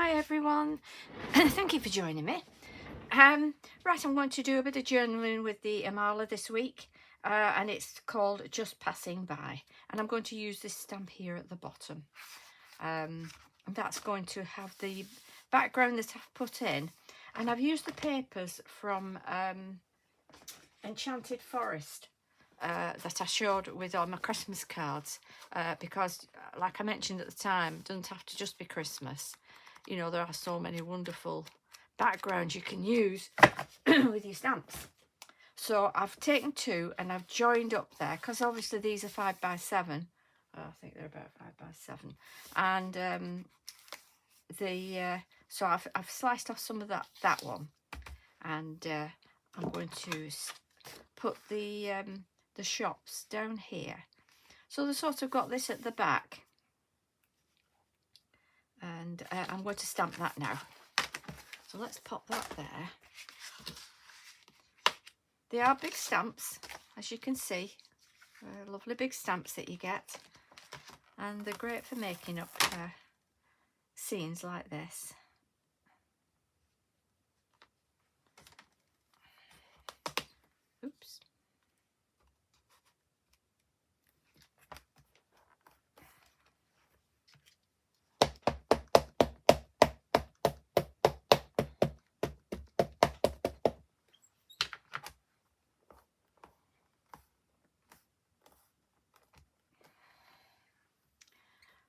Hi everyone, thank you for joining me. Right, I'm going to do a bit of journaling with the Imala this week, and it's called Just Passing By, and I'm going to use this stamp here at the bottom, and that's going to have the background that I've put in, and I've used the papers from Enchanted Forest that I showed with all my Christmas cards, because like I mentioned at the time, it doesn't have to just be Christmas. You know, there are so many wonderful backgrounds you can use with your stamps. So I've taken two and I've joined up there, because obviously these are 5x7. I think they're about 5x7, and so I've sliced off some of that one, and I'm going to put the shops down here. So they sort of got this at the back, and I'm going to stamp that now. So let's pop that there. They are big stamps, as you can see. Lovely big stamps that you get, and they're great for making up scenes like this. Oops.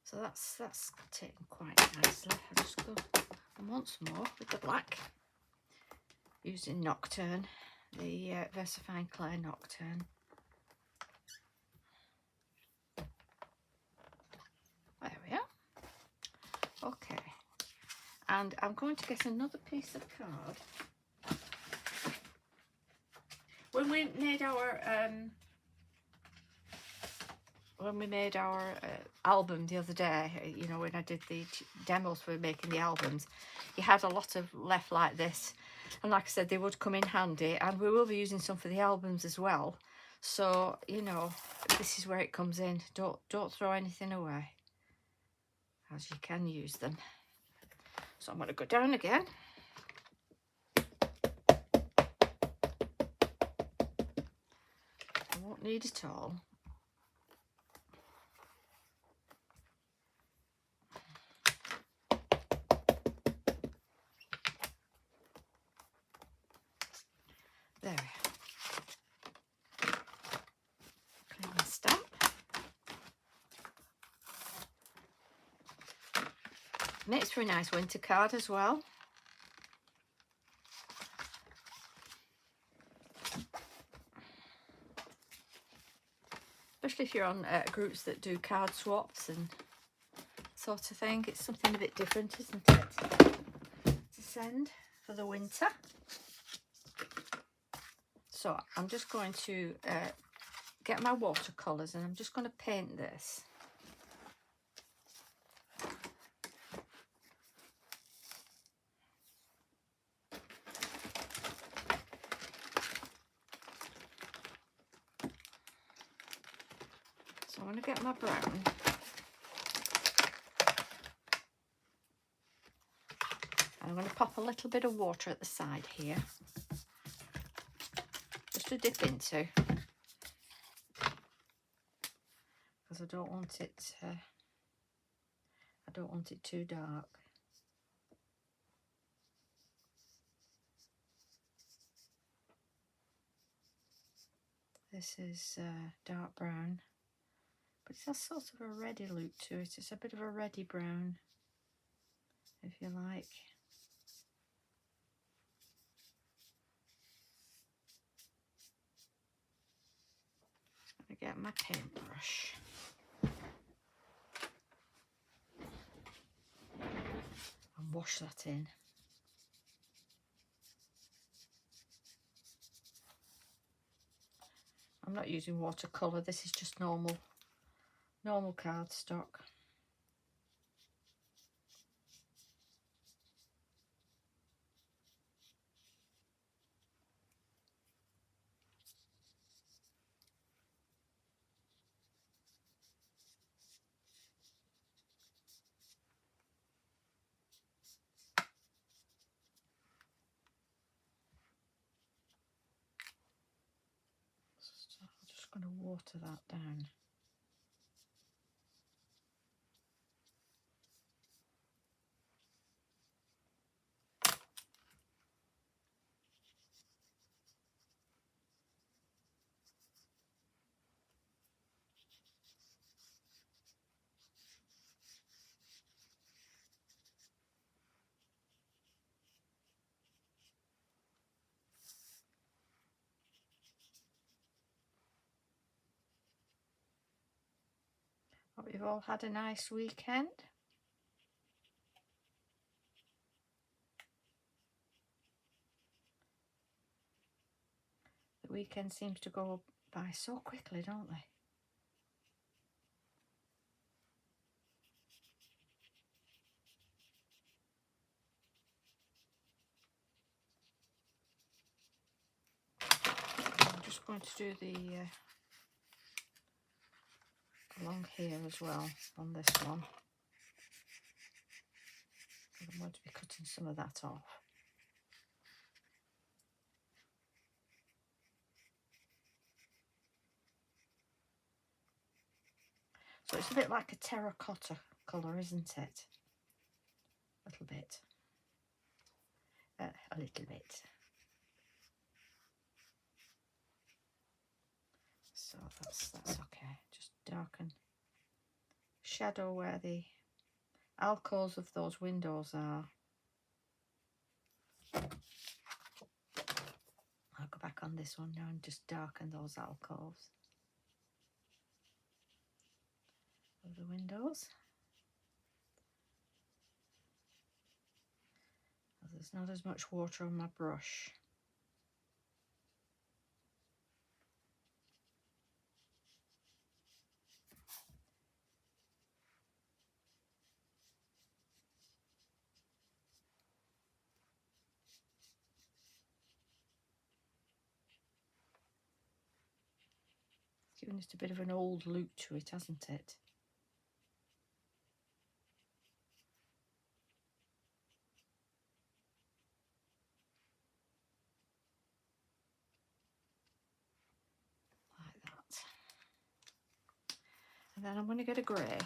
So that's taken quite nicely. I'll just go once more with the black, using Nocturne, the VersaFine Clay Nocturne. There we are. Okay, and I'm going to get another piece of card. When we made our album the other day, you know, when I did the demos for making the albums, you had a lot of left like this, and like I said, they would come in handy, and we will be using some for the albums as well. So, you know, this is where it comes in. Don't throw anything away, as you can use them. So I'm going to go down again. I won't need it all. There we are. Clean the stamp. Makes for a nice winter card as well. Especially if you're on groups that do card swaps and sort of thing. It's something a bit different, isn't it, to send for the winter. So I'm just going to get my watercolours, and I'm just going to paint this. So I'm going to get my brown. I'm going to pop a little bit of water at the side here, just to dip into, because I don't want it too dark. This is dark brown, but it has sort of a reddy look to it. It's a bit of a reddy brown, if you like. I get my paintbrush. And wash that in. I'm not using watercolour, this is just normal cardstock. just going to water that down. Hope you've all had a nice weekend. The weekend seems to go by so quickly, don't they? I'm just going to do the along here as well on this one. I'm going to be cutting some of that off. So it's a bit like a terracotta colour, isn't it? A little bit. A little bit. So that's okay. Just darken, shadow where the alcoves of those windows are. I'll go back on this one now and just darken those alcoves of the windows. There's not as much water on my brush. It's given it a bit of an old look to it, hasn't it? Like that. And then I'm going to get a grey.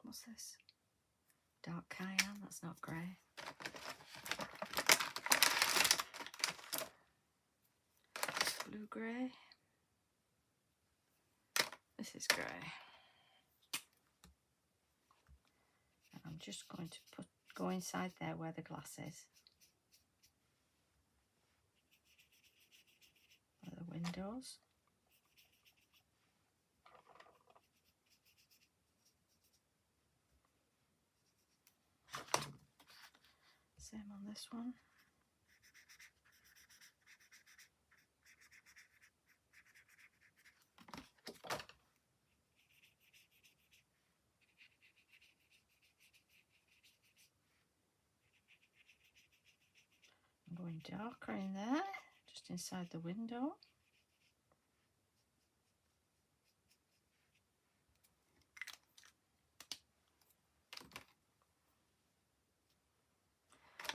What's this? Dark cayenne, that's not grey. Blue grey. This is grey. And I'm just going to go inside there where the glass is. Where the windows. Same on this one. I'm going darker in there, just inside the window.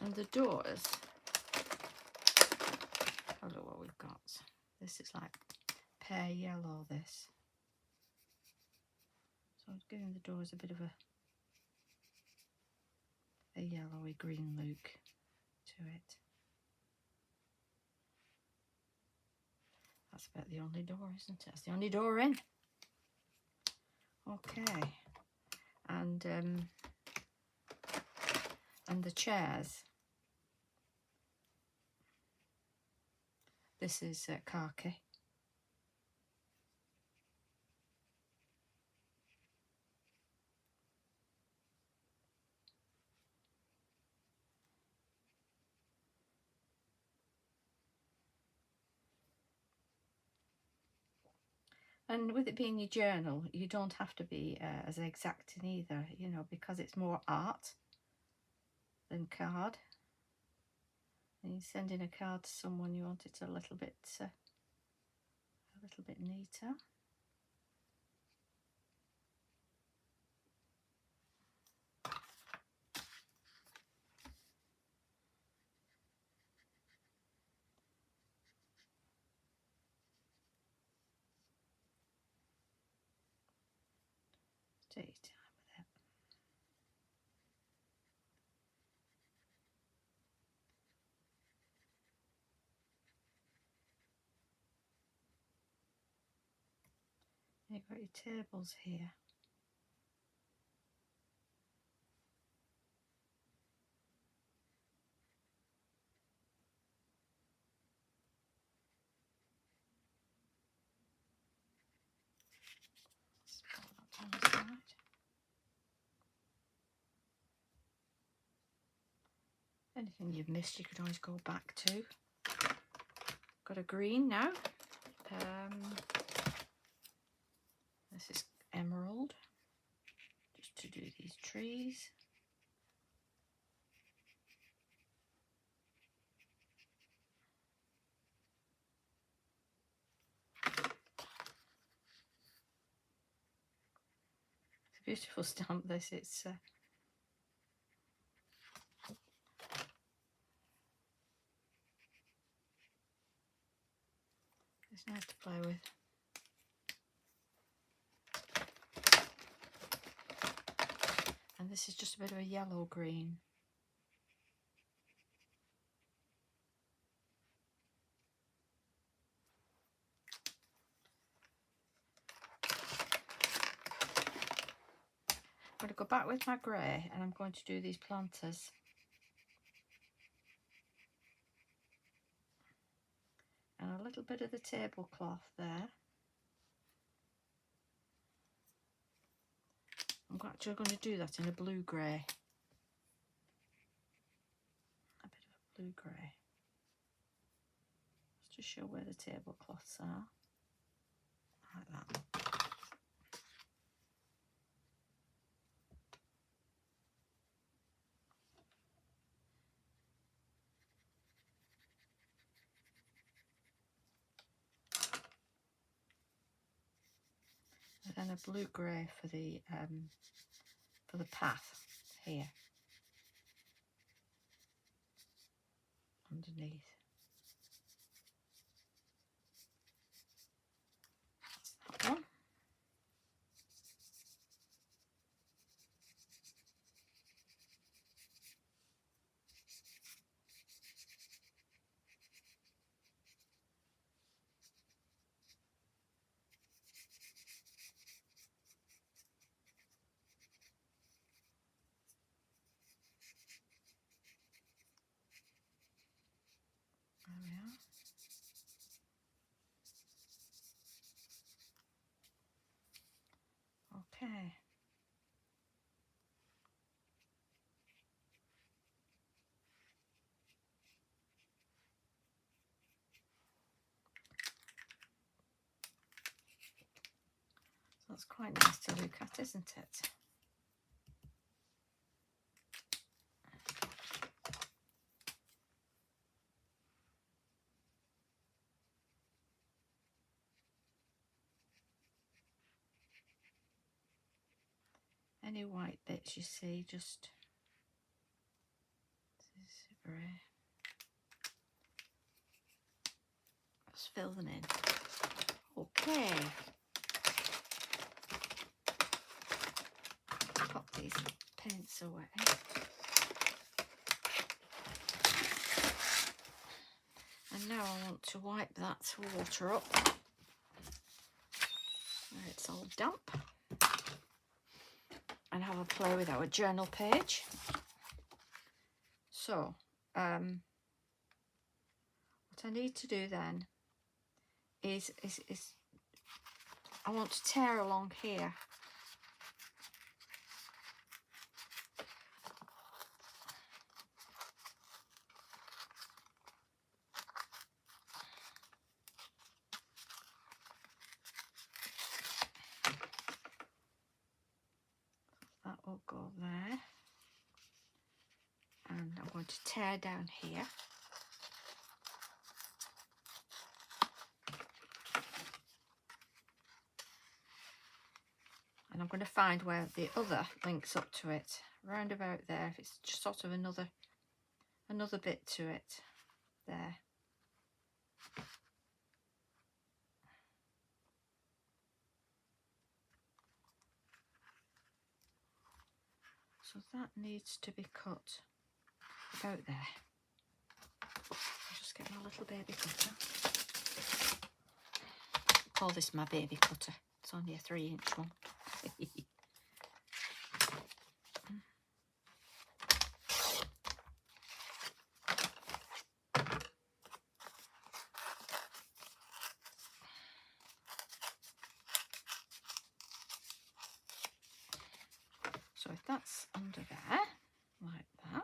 And the doors, oh look what we've got. This is like pear yellow, this. So I'm giving the doors a bit of a yellowy green look to it. That's about the only door, isn't it? That's the only door in. Okay. And the chairs. This is khaki. And with it being your journal, you don't have to be as exacting either, you know, because it's more art than card. And you're sending a card to someone, you want it a little bit neater. Take your time with it. You've got your tables here. Let's put that down the side. Anything you've missed you could always go back to. Got a green now. This is emerald, just to do these trees. It's a beautiful stamp, this. It's nice to play with. And this is just a bit of a yellow green. I'm going to go back with my grey and I'm going to do these planters. And a little bit of the tablecloth there. I'm actually going to do that in a blue-grey. A bit of a blue-grey. Just to show where the tablecloths are. Like that. And then a blue-grey for the path here. Underneath. That's that one. There we are. Okay. So that's quite nice to look at, isn't it? Any white bits you see, just fill them in. Okay. Pop these paints away. And now I want to wipe that water up where it's all damp. And have a play with our journal page. So, what I need to do then is I want to tear along here. That will go there. And I'm going to tear down here. And I'm going to find where the other links up to it, round about there. If it's just sort of another bit to it there. So that needs to be cut about there. I'll just get my little baby cutter. Call this my baby cutter. It's only a 3-inch one. So if that's under there, like that,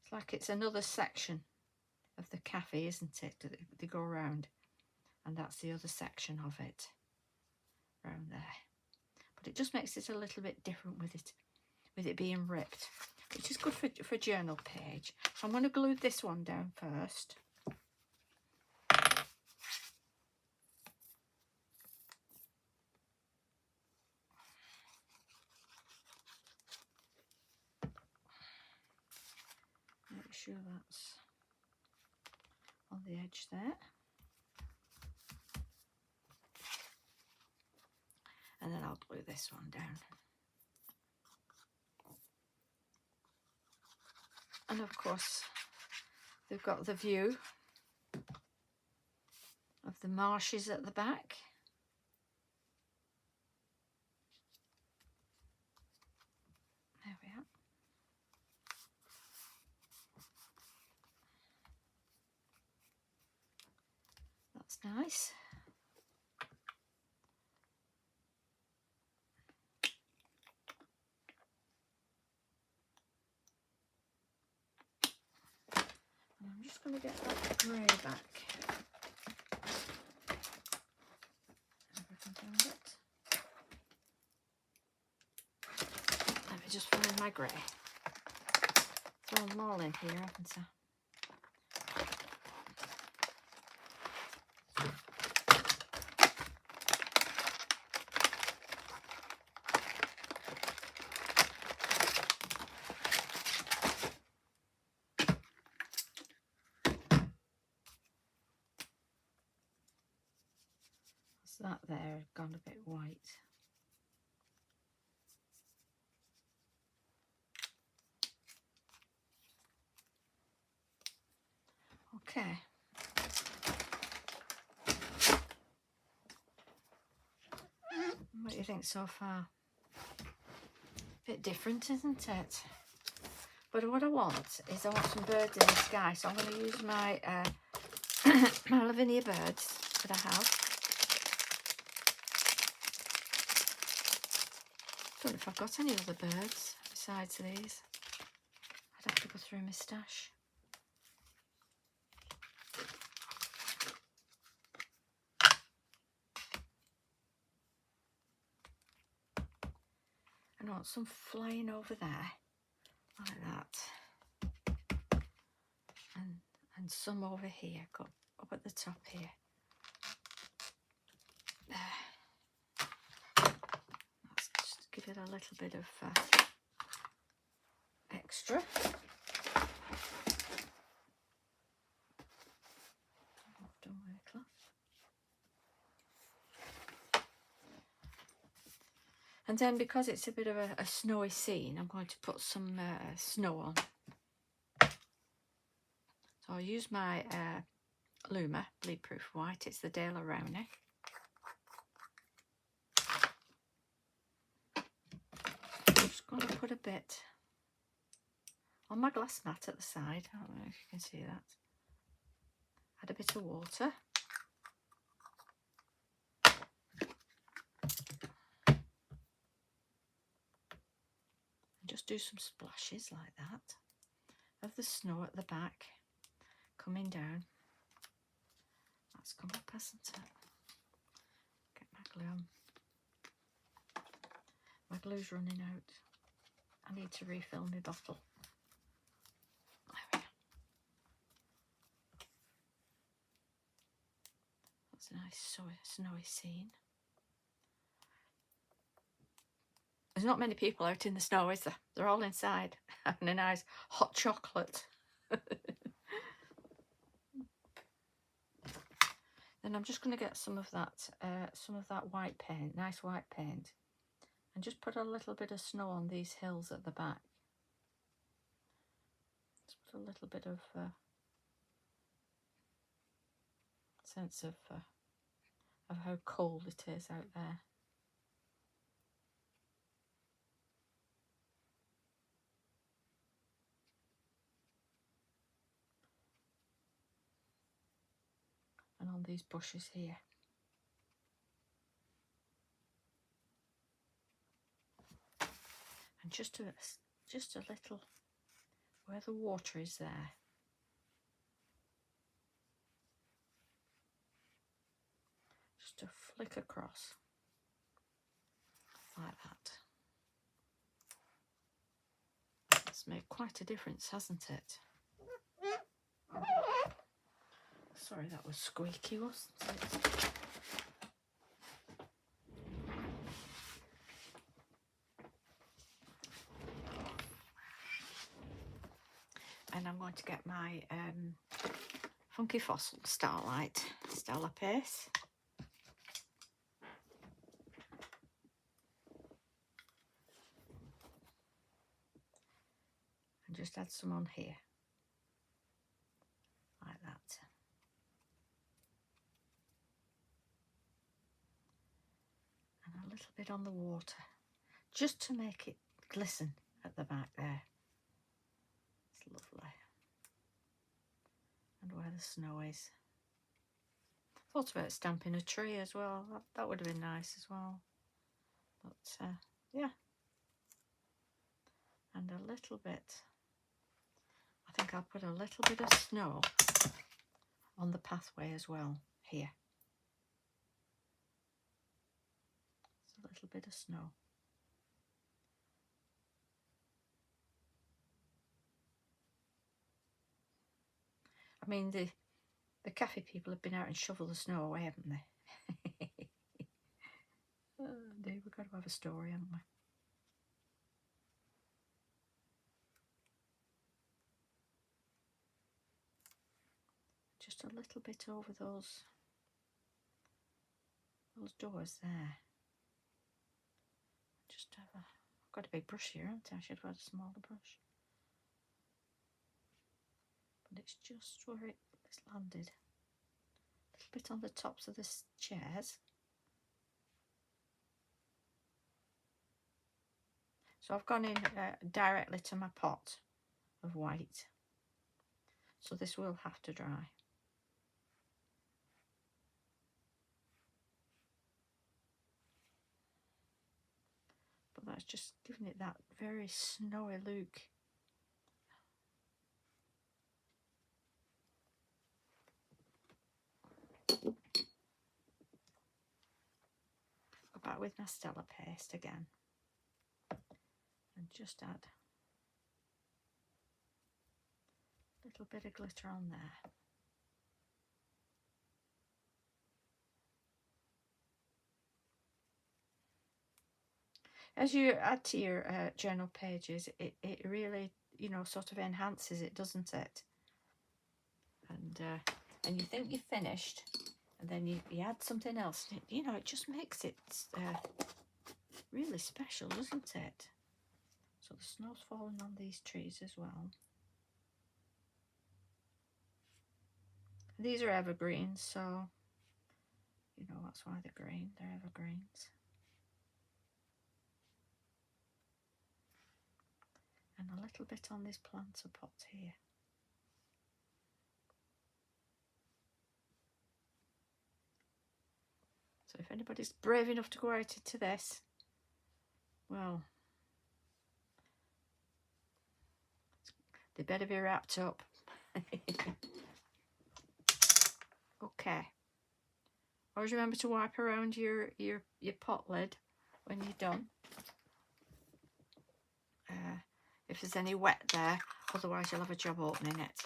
it's like it's another section of the cafe, isn't it? They go around, and that's the other section of it, around there. But it just makes it a little bit different with it being ripped, which is good for journal page. So I'm going to glue this one down first. Make sure that's on the edge there. And then I'll glue this one down. And of course, they've got the view of the marshes at the back. There we are. That's nice. And I'm just going to get that grey back. If I can find it. Let me just find my grey. Throw them all in here, haven't I? That there gone a bit white. Okay. What do you think so far? Bit different, isn't it? But what I want is I want some birds in the sky, so I'm going to use my my Lavinia birds that I have. I don't know if I've got any other birds besides these. I'd have to go through my stash. I want some flying over there, like that. And some over here, go up at the top here. There. Let's just give it a little bit of extra. Done with a cloth. And then because it's a bit of a snowy scene, I'm going to put some snow on. So I'll use my Luma Bleed Proof White. It's the Dale Rowney. I'm just going to put a bit on my glass mat at the side. I don't know if you can see that. Add a bit of water. And just do some splashes like that of the snow at the back coming down. That's come up, hasn't it? Get my glue on. My glue's running out. I need to refill my bottle. There we go. That's a nice snowy scene. There's not many people out in the snow, is there? They're all inside having a nice hot chocolate. Then I'm just going to get some of that white paint, nice white paint, And just put a little bit of snow on these hills at the back. Just put a little bit of sense of how cold it is out there. And on these bushes here. And just a little where the water is there. Just to flick across like that. It's made quite a difference, hasn't it? Sorry, that was squeaky, wasn't it? And I'm going to get my Funky Fossil Starlight Stella Pace. And just add some on here. Like that. And a little bit on the water. Just to make it glisten at the back there. It's lovely. And where the snow is. Thought about stamping a tree as well. That would have been nice as well. But yeah. And a little bit. I think I'll put a little bit of snow on the pathway as well here. Just a little bit of snow. I mean, the cafe people have been out and shoveled the snow away, haven't they? Oh dear, we've got to have a story, haven't we? Just a little bit over those doors there. Just have I've got a big brush here, haven't I? I should have had a smaller brush. But it's just where it's landed. A little bit on the tops of the chairs. So I've gone in directly to my pot of white. So this will have to dry. But that's just giving it that very snowy look. Go back with my Stella paste again. And just add a little bit of glitter on there. As you add to your journal pages, it really, you know, sort of enhances it, doesn't it? And you think you've finished, and then you add something else. You know, it just makes it really special, doesn't it? So the snow's falling on these trees as well. These are evergreens, so, you know, that's why they're green. They're evergreens. And a little bit on this planter pot here. So if anybody's brave enough to go out into this, well, they better be wrapped up. Okay. Always remember to wipe around your pot lid when you're done. If there's any wet there, otherwise you'll have a job opening it.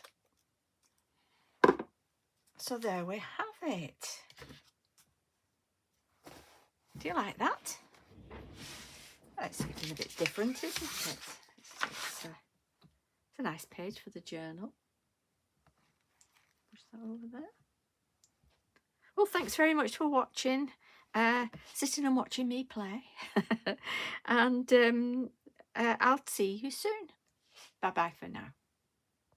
So there we have it. Do you like that? It's something a bit different, isn't it? It's a nice page for the journal. Push that over there. Well, thanks very much for watching. sitting and watching me play. And I'll see you soon. Bye bye for now.